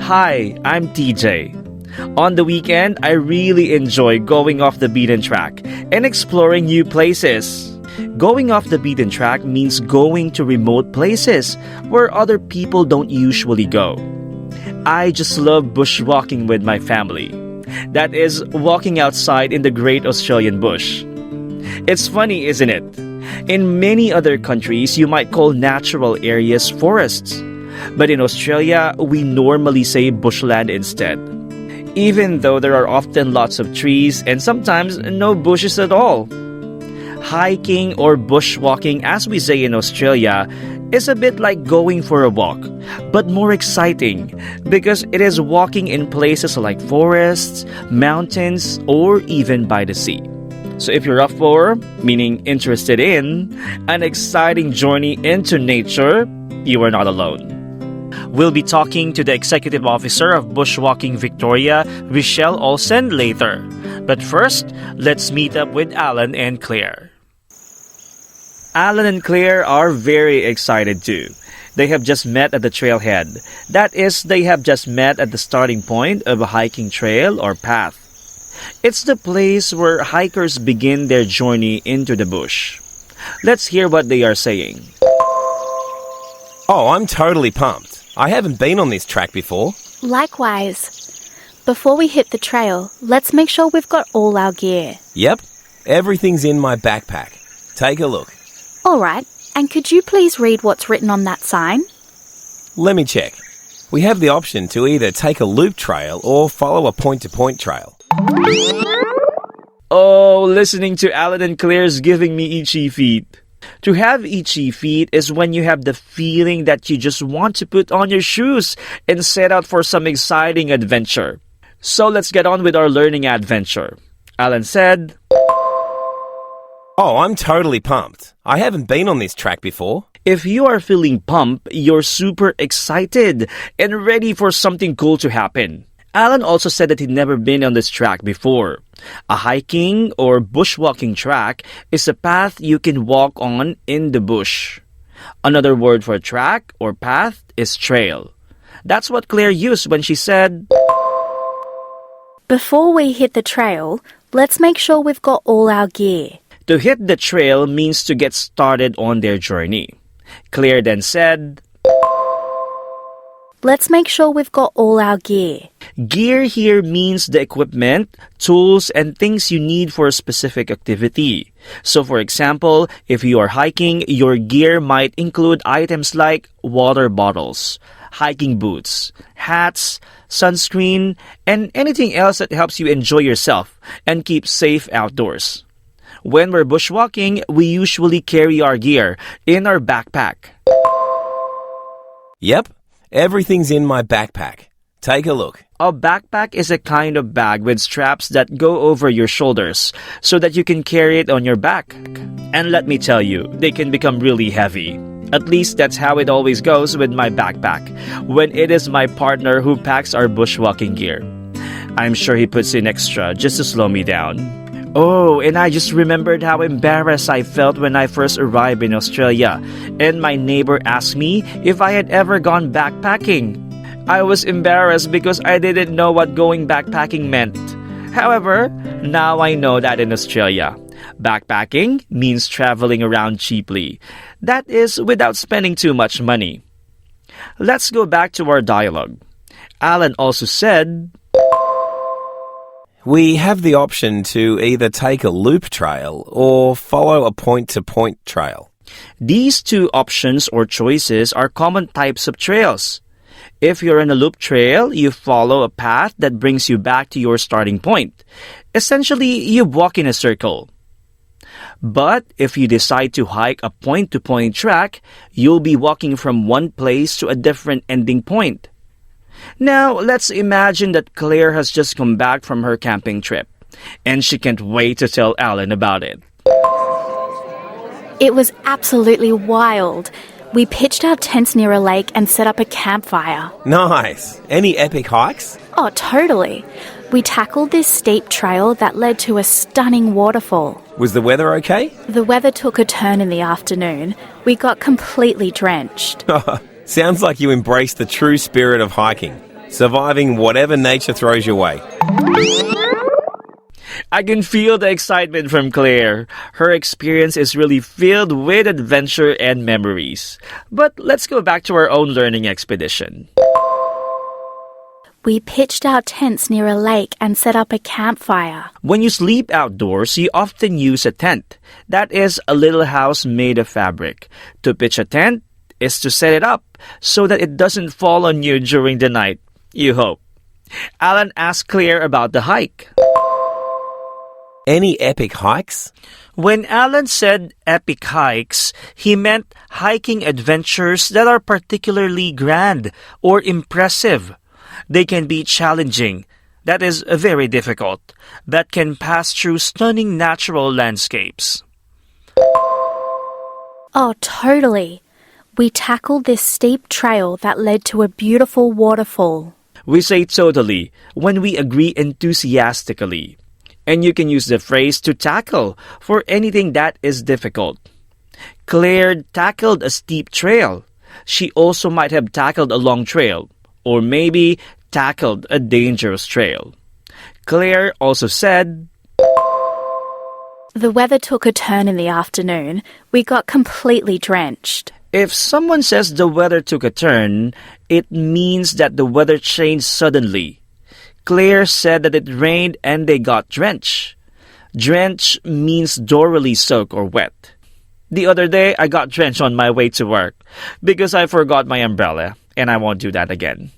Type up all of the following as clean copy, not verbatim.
Hi, I'm TJ. On the weekend, I really enjoy going off the beaten track and exploring new places. Going off the beaten track means going to remote places where other people don't usually go. I just love bushwalking with my family. That is, walking outside in the great Australian bush. It's funny, isn't it? In many other countries, you might call natural areas forests. But in Australia, we normally say bushland instead. Even though there are often lots of trees and sometimes no bushes at all. Hiking or bushwalking, as we say in Australia, is a bit like going for a walk, but more exciting because it is walking in places like forests, mountains, or even by the sea. So if you're up for, meaning interested in, an exciting journey into nature, you are not alone. We'll be talking to the Executive Officer of Bushwalking Victoria, Rochelle Olsen, later. But first, let's meet up with Alan and Claire. Alan and Claire are very excited too. They have just met at the trailhead. That is, they have just met at the starting point of a hiking trail or path. It's the place where hikers begin their journey into the bush. Let's hear what they are saying. Oh, I'm totally pumped. I haven't been on this track before. Likewise. Before we hit the trail, let's make sure we've got all our gear. Yep, everything's in my backpack. Take a look. All right, and could you please read what's written on that sign? Let me check. We have the option to either take a loop trail or follow a point-to-point trail. Oh, listening to Alan and Claire's giving me itchy feet. To have itchy feet is when you have the feeling that you just want to put on your shoes and set out for some exciting adventure. So let's get on with our learning adventure. Alan said, Oh, I'm totally pumped. I haven't been on this track before. If you are feeling pumped, you're super excited and ready for something cool to happen. Alan also said that he'd never been on this track before. A hiking or bushwalking track is a path you can walk on in the bush. Another word for track or path is trail. That's what Claire used when she said, Before we hit the trail, let's make sure we've got all our gear. To hit the trail means to get started on their journey. Claire then said, Let's make sure we've got all our gear. Gear here means the equipment, tools, and things you need for a specific activity. So for example, if you are hiking, your gear might include items like water bottles, hiking boots, hats, sunscreen, and anything else that helps you enjoy yourself and keep safe outdoors. When we're bushwalking, we usually carry our gear in our backpack. Yep, everything's in my backpack. Take a look. A backpack is a kind of bag with straps that go over your shoulders so that you can carry it on your back. And let me tell you, they can become really heavy. At least that's how it always goes with my backpack, when it is my partner who packs our bushwalking gear. I'm sure he puts in extra just to slow me down. Oh, and I just remembered how embarrassed I felt when I first arrived in Australia, and my neighbor asked me if I had ever gone backpacking. I was embarrassed because I didn't know what going backpacking meant. However, now I know that in Australia, backpacking means traveling around cheaply. That is, without spending too much money. Let's go back to our dialogue. Alan also said, We have the option to either take a loop trail or follow a point-to-point trail. These two options or choices are common types of trails. If you're in a loop trail, you follow a path that brings you back to your starting point. Essentially, you walk in a circle. But if you decide to hike a point-to-point track, you'll be walking from one place to a different ending point. Now, let's imagine that Claire has just come back from her camping trip, and she can't wait to tell Alan about it. It was absolutely wild. We pitched our tents near a lake and set up a campfire. Nice. Any epic hikes? Oh, totally. We tackled this steep trail that led to a stunning waterfall. Was the weather okay? The weather took a turn in the afternoon. We got completely drenched. Sounds like you embraced the true spirit of hiking. surviving whatever nature throws your way. I can feel the excitement from Claire. Her experience is really filled with adventure and memories. But let's go back to our own learning expedition. We pitched our tents near a lake and set up a campfire. When you sleep outdoors, you often use a tent. That is a little house made of fabric. To pitch a tent is to set it up so that it doesn't fall on you during the night, you hope. Alan asked Claire about the hike. Any epic hikes? When Alan said epic hikes, he meant hiking adventures that are particularly grand or impressive. They can be challenging, that is very difficult, that can pass through stunning natural landscapes. Oh, totally. We tackled this steep trail that led to a beautiful waterfall. We say totally when we agree enthusiastically. And you can use the phrase to tackle for anything that is difficult. Claire tackled a steep trail. She also might have tackled a long trail, or maybe tackled a dangerous trail. Claire also said, The weather took a turn in the afternoon. We got completely drenched. If someone says the weather took a turn, it means that the weather changed suddenly. Claire said that it rained and they got drenched. Drench means thoroughly soaked or wet. The other day, I got drenched on my way to work because I forgot my umbrella, and I won't do that again.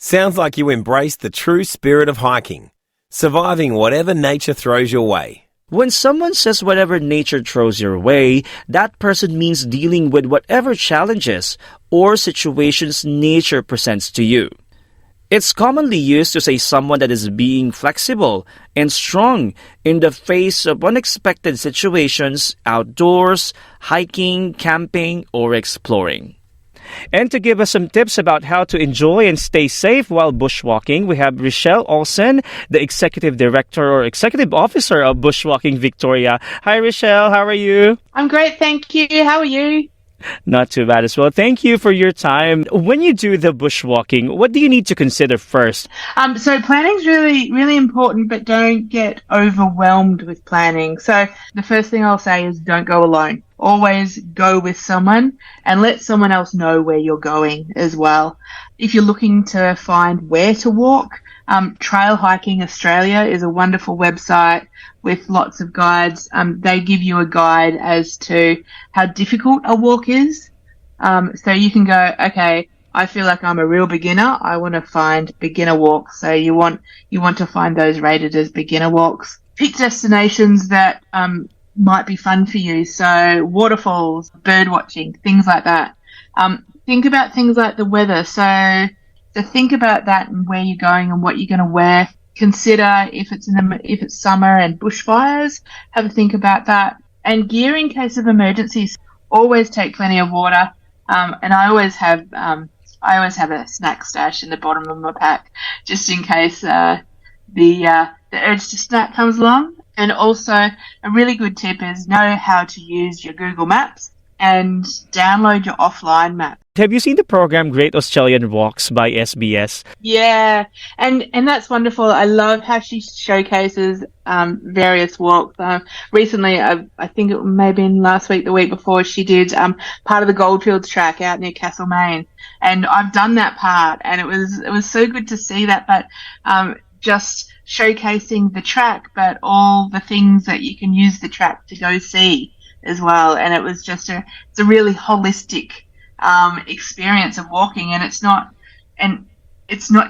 Sounds like you embraced the true spirit of hiking, surviving whatever nature throws your way. When someone says whatever nature throws your way, that person means dealing with whatever challenges or situations nature presents to you. It's commonly used to say someone that is being flexible and strong in the face of unexpected situations outdoors, hiking, camping, or exploring. And to give us some tips about how to enjoy and stay safe while bushwalking, we have Rochelle Olsen, the Executive Director or Executive Officer of Bushwalking Victoria. Hi, Rochelle. How are you? I'm great, thank you. How are you? Not too bad as well. Thank you for your time. When you do the bushwalking, what do you need to consider first? So planning's really, really important, but don't get overwhelmed with planning. So the first thing I'll say is don't go alone. Always go with someone and let someone else know where you're going as well. If you're looking to find where to walk, Trail Hiking Australia is a wonderful website with lots of guides. They give you a guide as to how difficult a walk is. So you can go, okay, I feel like I'm a real beginner. I want to find beginner walks. So you want to find those rated as beginner walks. Pick destinations that might be fun for you. So waterfalls, bird watching, things like that. Think about things like the weather. So think about that and where you're going and what you're going to wear. Consider if it's summer and bushfires, have a think about that. And gear in case of emergencies. Always take plenty of water. And I always have a snack stash in the bottom of my pack just in case the urge to snack comes along. And also a really good tip is know how to use your Google Maps and download your offline map. Have you seen the program Great Australian Walks by SBS? Yeah, and that's wonderful. I love how she showcases various walks. Recently, I think it may have been last week, the week before, she did part of the Goldfields track out near Castlemaine, and I've done that part, and it was so good to see that. But just showcasing the track, but all the things that you can use the track to go see as well, and it was just it's a really holistic experience of walking, and it's not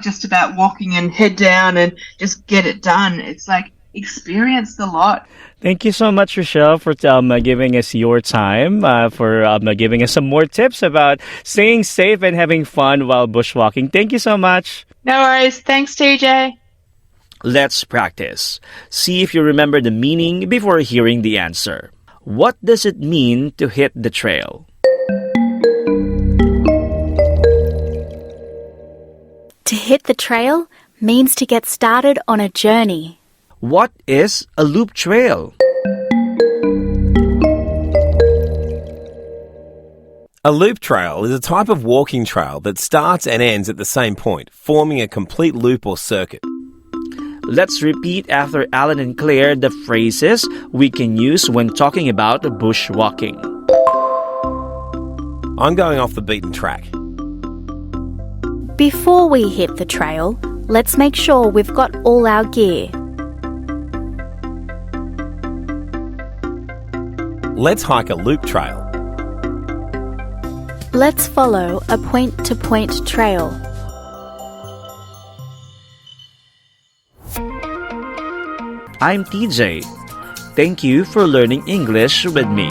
just about walking and head down and just get it done. It's like experience the lot. Thank you so much, Rochelle, for giving us your time, for giving us some more tips about staying safe and having fun while bushwalking. Thank you so much. No worries. Thanks, TJ. Let's practice. See if you remember the meaning before hearing the answer. What does it mean to hit the trail? To hit the trail means to get started on a journey. What is a loop trail? A loop trail is a type of walking trail that starts and ends at the same point, forming a complete loop or circuit. Let's repeat after Alan and Claire the phrases we can use when talking about bushwalking. I'm going off the beaten track. Before we hit the trail, let's make sure we've got all our gear. Let's hike a loop trail. Let's follow a point-to-point trail. I'm TJ. Thank you for learning English with me.